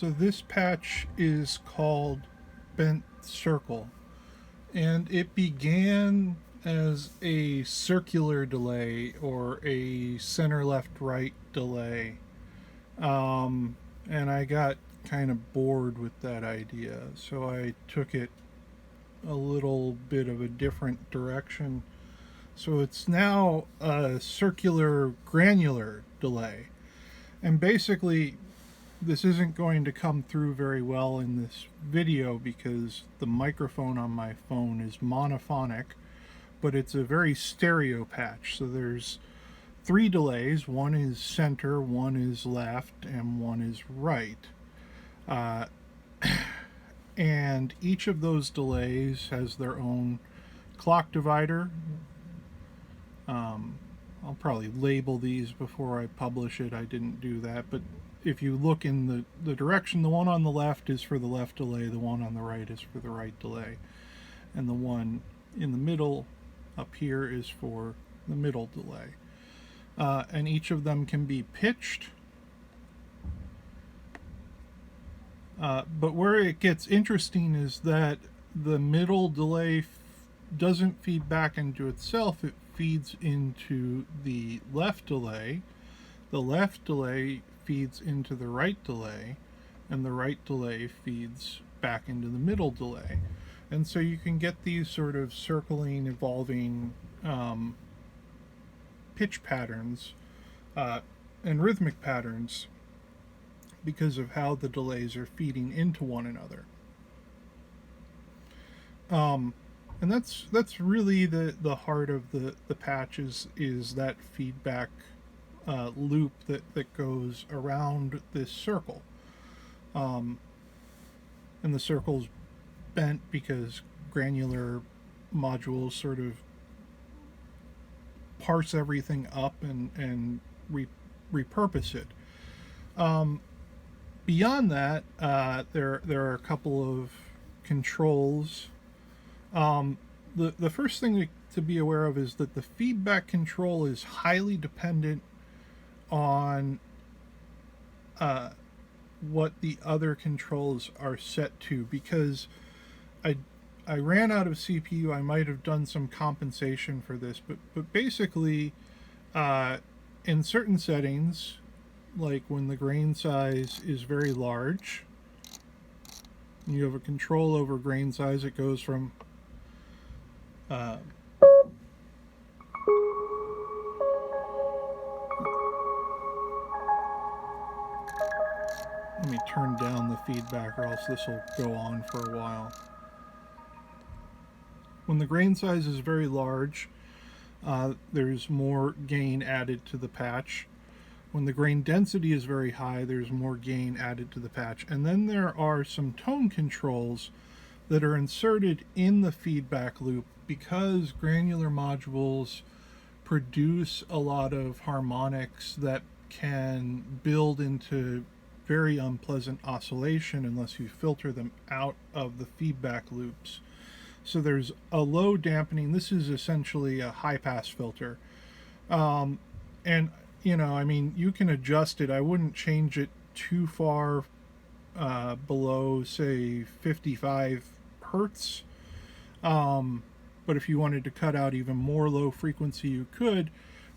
So this patch is called Bent Circle, and it began as a circular delay or a center left right delay. And I got kind of bored with that idea, so I took it a little bit of a different direction. So it's now a circular granular delay. And basically, this isn't going to come through very well in this video because the microphone on my phone is monophonic, but it's a very stereo patch. So there's 3 delays. One is center, one is left, and one is right. And each of those delays has their own clock divider. I'll probably label these before I publish it. I didn't do that, but if you look in the direction, the one on the left is for the left delay, the one on the right is for the right delay, and the one in the middle up here is for the middle delay. And each of them can be pitched. But where it gets interesting is that the middle delay doesn't feed back into itself, it feeds into the left delay. The left delay feeds into the right delay, and the right delay feeds back into the middle delay. And so you can get these sort of circling, evolving pitch patterns and rhythmic patterns because of how the delays are feeding into one another. And that's really the heart of the patch is that feedback loop that goes around this circle. And the circle's bent because granular modules sort of parse everything up and repurpose it. Beyond that, there are a couple of controls. The first thing to be aware of is that the feedback control is highly dependent on what the other controls are set to, because I ran out of CPU. I might have done some compensation for this, but basically in certain settings, like when the grain size is very large, you have a control over grain size. It goes from let me turn down the feedback or else this will go on for a while. When the grain size is very large, there's more gain added to the patch. When the grain density is very high, there's more gain added to the patch. And then there are some tone controls that are inserted in the feedback loop because granular modules produce a lot of harmonics that can build into very unpleasant oscillation unless you filter them out of the feedback loops. So there's a low dampening. This is essentially a high pass filter. And you know, I mean, you can adjust it. I wouldn't change it too far below, say, 55 hertz. But if you wanted to cut out even more low frequency, you could.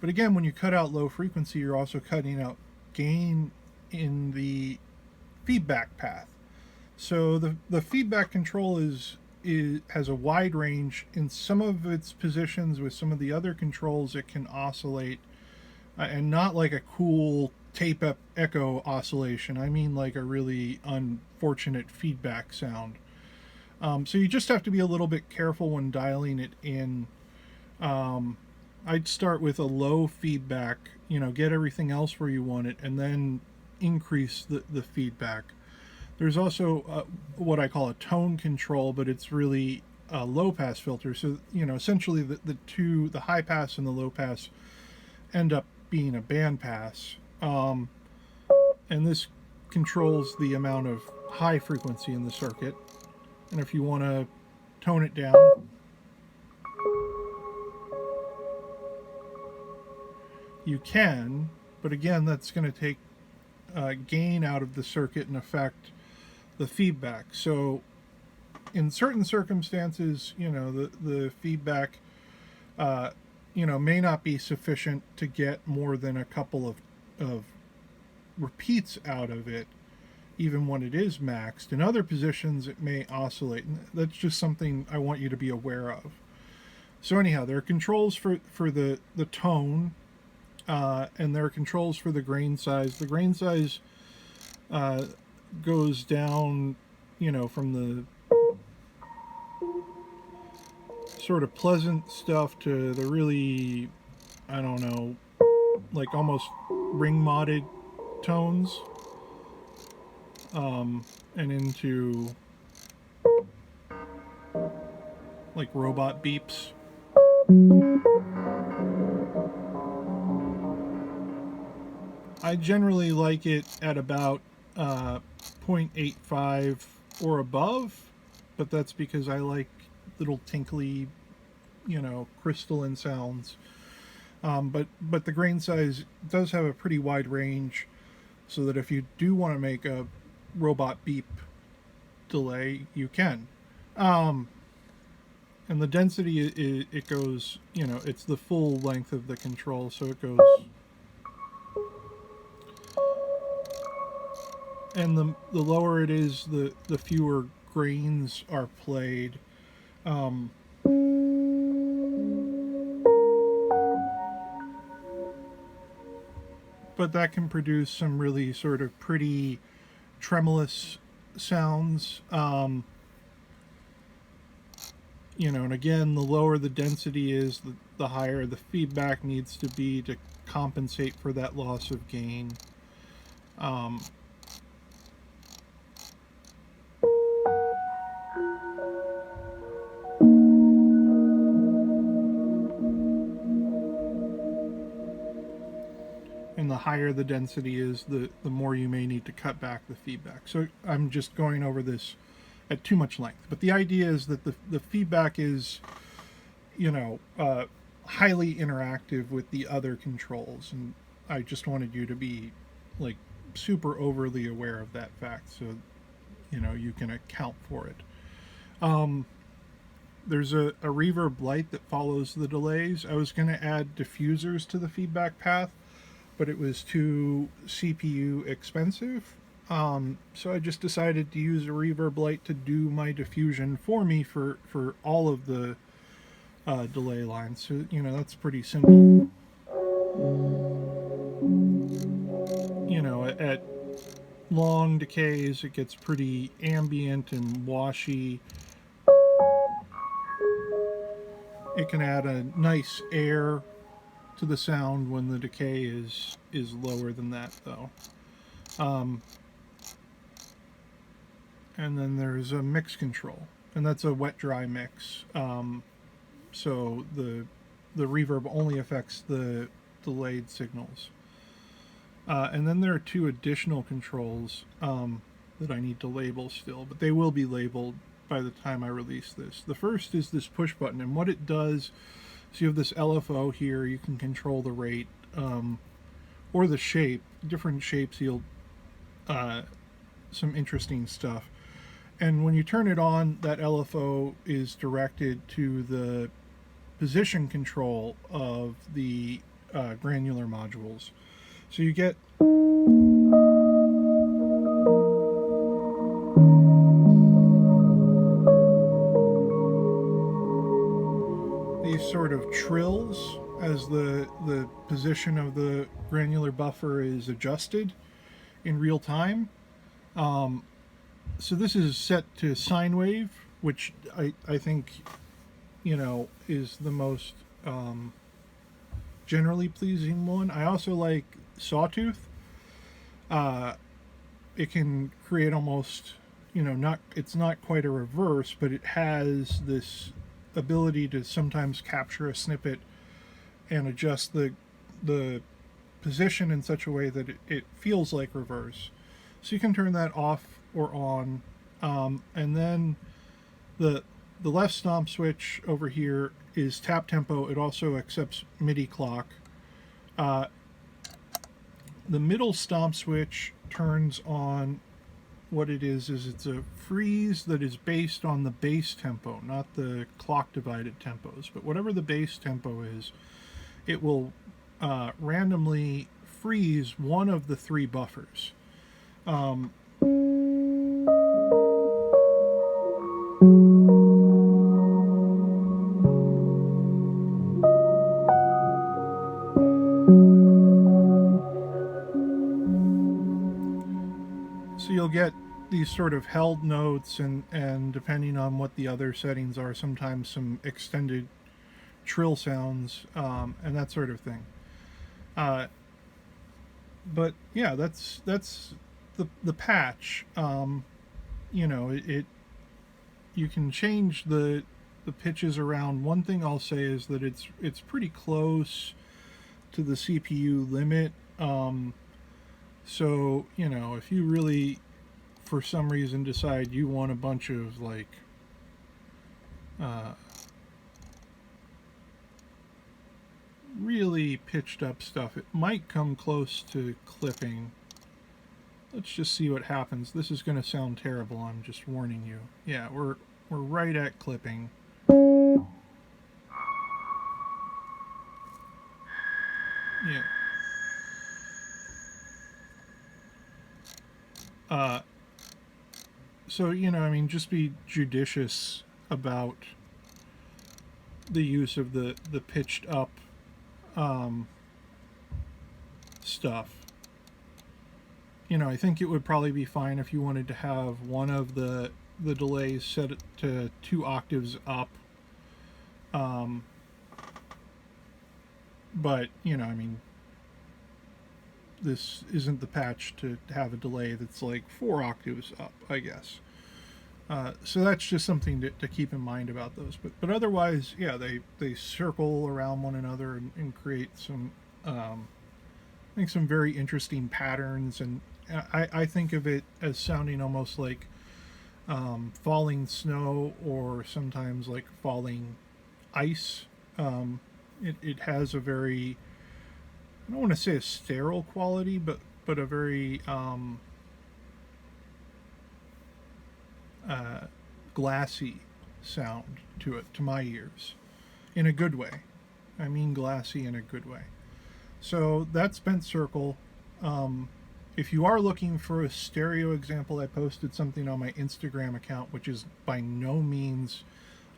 But again, when you cut out low frequency, you're also cutting out gain in the feedback path. So the feedback control has a wide range. In some of its positions with some of the other controls, it can oscillate, and not like a cool tape echo oscillation. I mean like a really unfortunate feedback sound. So you just have to be a little bit careful when dialing it in. I'd start with a low feedback, get everything else where you want it, and then increase the feedback. There's also what I call a tone control, but it's really a low pass filter. So, essentially the high pass and the low pass end up being a band pass. And this controls the amount of high frequency in the circuit. And if you want to tone it down, you can, but again, that's going to take gain out of the circuit and affect the feedback. So in certain circumstances, the feedback, may not be sufficient to get more than a couple of repeats out of it, even when it is maxed. In other positions, it may oscillate. And that's just something I want you to be aware of. So anyhow, there are controls for the tone, and there are controls for the grain size. The grain size goes down, from the sort of pleasant stuff to the really, I don't know, like almost ring modded tones, and into like robot beeps. I generally like it at about 0.85 or above, but that's because I like little tinkly, crystalline sounds. But the grain size does have a pretty wide range, so that if you do want to make a robot beep delay, you can. And the density, it goes, it's the full length of the control, so it goes. And the lower it is, the fewer grains are played. But that can produce some really sort of pretty tremulous sounds. And again, the lower the density is, the higher the feedback needs to be to compensate for that loss of gain. And the higher the density is, the more you may need to cut back the feedback. So I'm just going over this at too much length. But the idea is that the feedback is, highly interactive with the other controls. And I just wanted you to be like super overly aware of that fact, so you can account for it. There's a Reverb Light that follows the delays. I was going to add diffusers to the feedback path, but it was too CPU expensive. So I just decided to use a Reverb Light to do my diffusion for me for all of the delay lines. So, that's pretty simple. At long decays, it gets pretty ambient and washy. It can add a nice air to the sound when the decay is lower than that, though. And then there's a mix control, and that's a wet-dry mix. So the reverb only affects the delayed signals. And then there are two additional controls that I need to label still, but they will be labeled by the time I release this. The first is this push button, and what it does, so you have this LFO here, you can control the rate, or the shape. Different shapes yield some interesting stuff. And when you turn it on, that LFO is directed to the position control of the granular modules. So you get these sort of trills as the position of the granular buffer is adjusted in real time. So this is set to sine wave, which I think, is the most generally pleasing one. I also like Sawtooth. It can create almost, it's not quite a reverse, but it has this ability to sometimes capture a snippet and adjust the position in such a way that it feels like reverse. So you can turn that off or on. And then the left stomp switch over here is tap tempo. It also accepts MIDI clock. The middle stomp switch turns on what it is it's a freeze that is based on the bass tempo, not the clock divided tempos, but whatever the bass tempo is, it will randomly freeze one of the three buffers. So you'll get these sort of held notes, and depending on what the other settings are, sometimes some extended trill sounds, and that sort of thing. But yeah, that's the patch. You can change the pitches around. One thing I'll say is that it's pretty close to the CPU limit. So, if you really, for some reason, decide you want a bunch of really pitched up stuff, it might come close to clipping. Let's just see what happens. This is going to sound terrible, I'm just warning you. Yeah, we're right at clipping. Yeah. So, just be judicious about the use of the pitched up stuff. I think it would probably be fine if you wanted to have one of the delays set to 2 octaves up. But, this isn't the patch to have a delay that's like 4 octaves up, I guess. So that's just something to keep in mind about those. But otherwise, yeah, they circle around one another and create some, I think, some very interesting patterns. And I think of it as sounding almost like falling snow, or sometimes like falling ice. It has a very, I don't want to say a sterile quality, but a very glassy sound to it, to my ears, in a good way. I mean glassy in a good way. So that's Bent Circle. If you are looking for a stereo example, I posted something on my Instagram account, which is by no means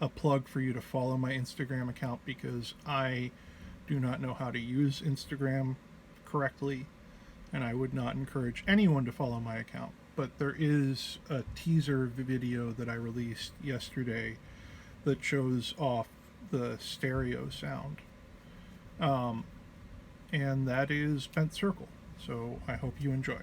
a plug for you to follow my Instagram account, because I do not know how to use Instagram correctly, and I would not encourage anyone to follow my account. But there is a teaser video that I released yesterday that shows off the stereo sound, and that is Bent Circle. So I hope you enjoy.